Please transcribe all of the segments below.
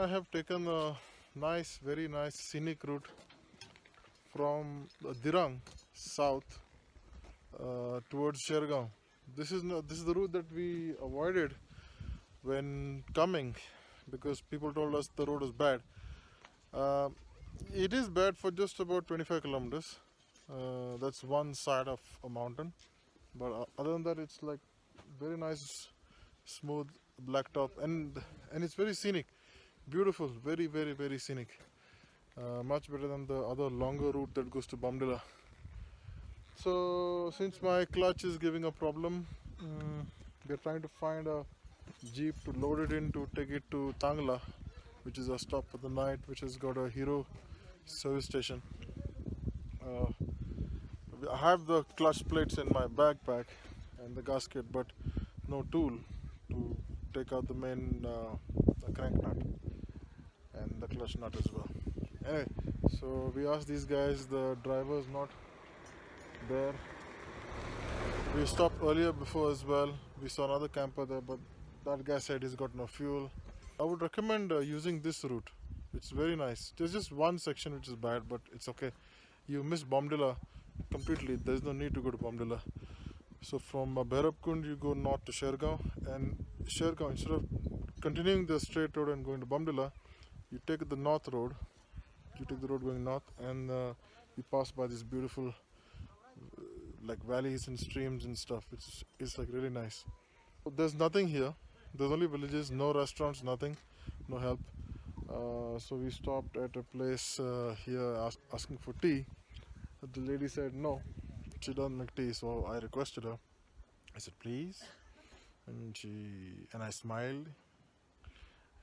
I have taken a nice, very nice scenic route from Dirang south towards Shergaon. This is the route that we avoided when coming because people told us the road is bad. Uh, it is bad for just about 25 kilometers. That's one side of a mountain, but other than that, it's like very nice, smooth blacktop, and it's very scenic, beautiful, very scenic. Much better than the other longer route that goes to Bamdila. So since my clutch is giving a problem, we're trying to find a jeep to load it in to take it to Tangla, which is a stop for the night, which has got a Hero service station. Uh, I have the clutch plates in my backpack and the gasket, but no tool to take out the main the crank nut and the clutch nut as well. Anyway, so we asked these guys, the driver is not there. We stopped earlier before as well. We saw another camper there, but that guy said he's got no fuel. I would recommend using this route. It's very nice. There's just one section which is bad, but it's okay. You miss Bomdila completely. There's no need to go to Bomdila. So from Bhairabkund you go north to Shergaon, and Shergaon, instead of continuing the straight road and going to Bomdila, you take the north road. You take the road going north, and you pass by this beautiful like valleys and streams and stuff. It's like really nice. There's nothing here. There's only villages, no restaurants, nothing, no help. So we stopped at a place here asking for tea. The lady said no, she doesn't make tea. So I requested her. I said please, and I smiled,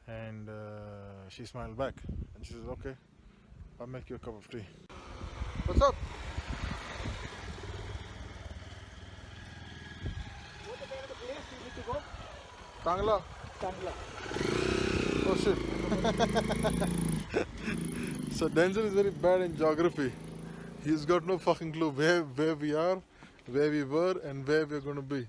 and she smiled back, and she said okay, I'll make you a cup of tea. What's up? What's the name of the place you need to go? Tangla. Tangla. Oh shit. So Denzel is very bad in geography. He's got no fucking clue where we are, where we were, and where we're going to be.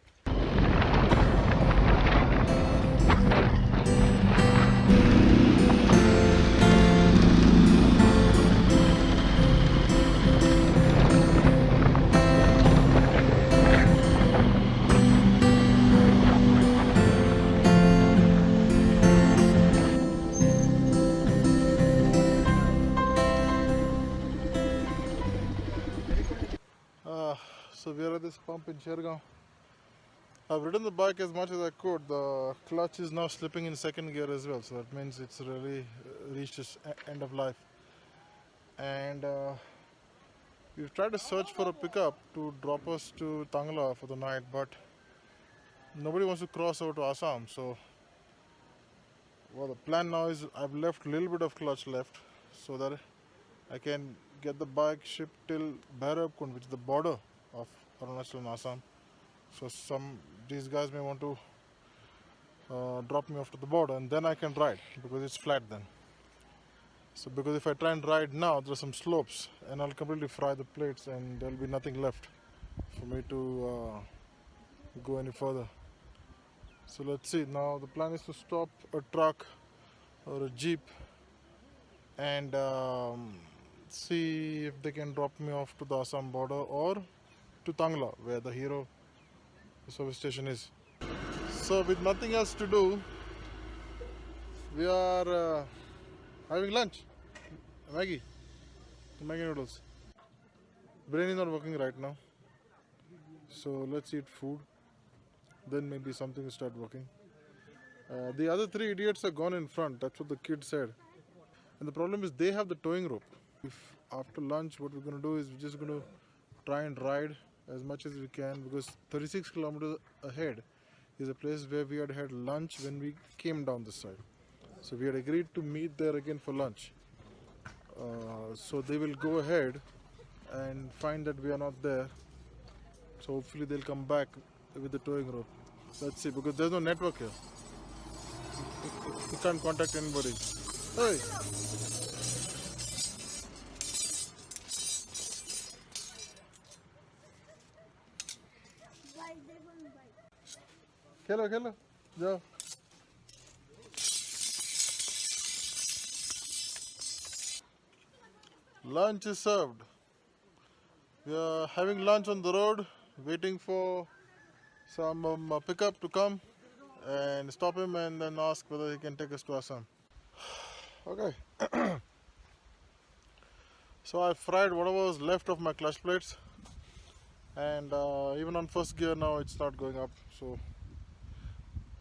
So we are at this pump in Shergaon. I've ridden the bike as much as I could. The clutch is now slipping in second gear as well, so that means it's really reached its end of life. And we've tried to search for a pickup to drop us to Tangla for the night, but nobody wants to cross over to Assam. So well, the plan now is I've left a little bit of clutch left so that I can get the bike shipped till Bhairabkund, which is the border of Arunachal and Assam. So these guys may want to drop me off to the border, and then I can ride because it's flat then. So because if I try and ride now, there are some slopes and I'll completely fry the plates and there'll be nothing left for me to go any further. So let's see. Now the plan is to stop a truck or a jeep and see if they can drop me off to the Assam border or to Tangla, where the Hero service station is. So with nothing else to do, we are having lunch. Maggie noodles. Brain is not working right now, so let's eat food, then maybe something will start working. The other three idiots are gone in front. That's what the kid said. And the problem is they have the towing rope. If after lunch what we're going to do is we're just going to try and ride as much as we can, because 36 kilometers ahead is a place where we had lunch when we came down this side. So we had agreed to meet there again for lunch. So they will go ahead and find that we are not there. So hopefully they'll come back with the towing rope. Let's see, because there's no network here. We can't contact anybody. Hey! खेलो खेलो जाओ. Lunch is served. We are having lunch on the road, waiting for some pickup to come and stop him and then ask whether he can take us to Assam. Okay. So I fried whatever was left of my clutch plates, and even on first gear now it's not going up. So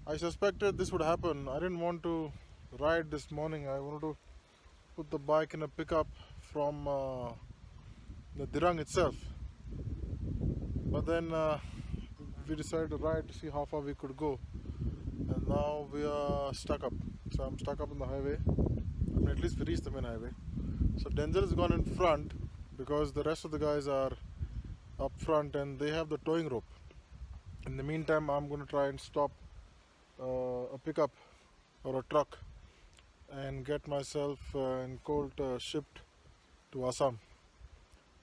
I suspected this would happen. I didn't want to ride this morning. I wanted to put the bike in a pickup from the Dirang itself. But then we decided to ride to see how far we could go. And now we are stuck up. So I'm stuck up on the highway. I mean, at least we reached the main highway. So Denzel has gone in front because the rest of the guys are up front and they have the towing rope. In the meantime, I'm going to try and stop a pickup or a truck and get myself and Colt shipped to Assam,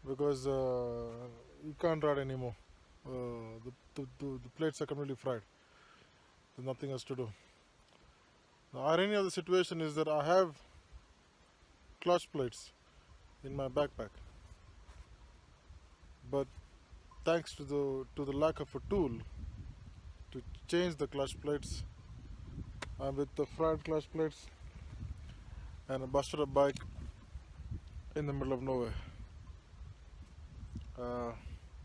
because you can't ride anymore. The plates are completely fried. There's nothing else to do. The irony of the situation is that I have clutch plates in my backpack, but thanks to the lack of a tool to change the clutch plates, I'm with the fried clutch plates and a busted up bike in the middle of nowhere.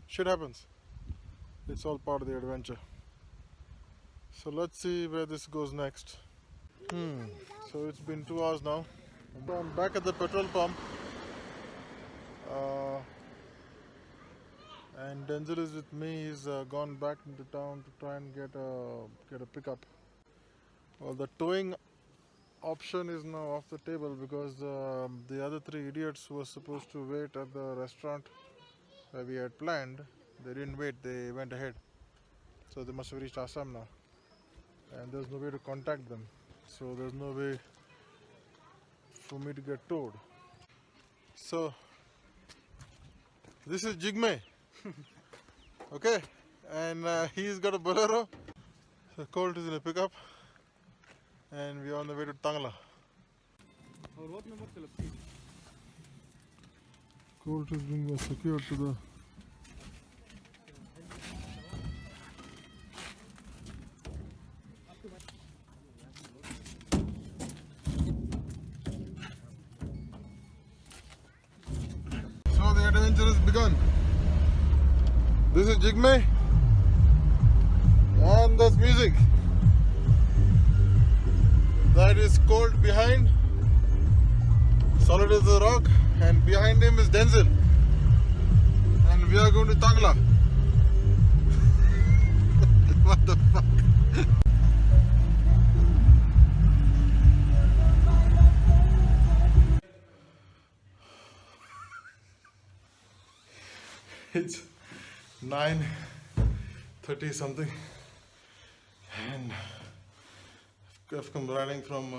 Shit happens. It's all part of the adventure. So let's see where this goes next. So it's been 2 hours now. So I'm back at the petrol pump. And Denzel is with me. He's gone back into town to try and get a pickup. Well, the towing option is now off the table because the other 3 idiots who were supposed to wait at the restaurant where we had planned, they didn't wait, they went ahead. So they must have reached Assam now. And there's no way to contact them. So there's no way for me to get towed. So this is Jigme. Okay, and he's got a Bolero. So Colt is in a pickup, and we are on the way to Tangla. Colt is being secured to the So the adventure has begun. This is Jigme, and there's music. That is Colt behind, solid as a rock, and behind him is Denzel. And we are going to Tangla. What the fuck? It's 9:30 something, and I've come riding from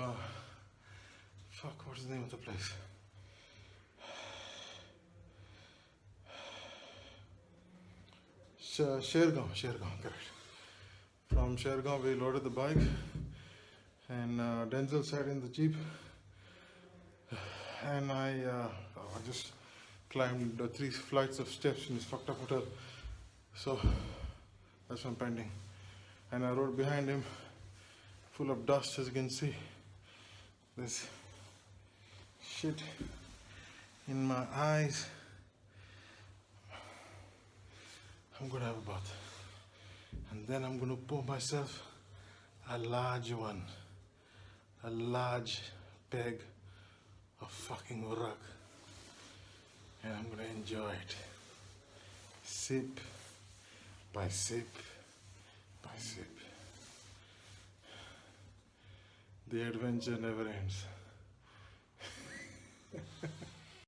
what's the name of the place? Shergaon, correct. From Shergaon we loaded the bike, and Denzel sat in the jeep, and I just climbed 3 flights of steps in this fucked up hotel. So that's why I'm pending. And I rode behind him, full of dust, as you can see. There's shit in my eyes. I'm gonna have a bath, and then I'm gonna pour myself a large one, a large peg of fucking rug, and I'm gonna enjoy it, sip by sip by sip. The adventure never ends.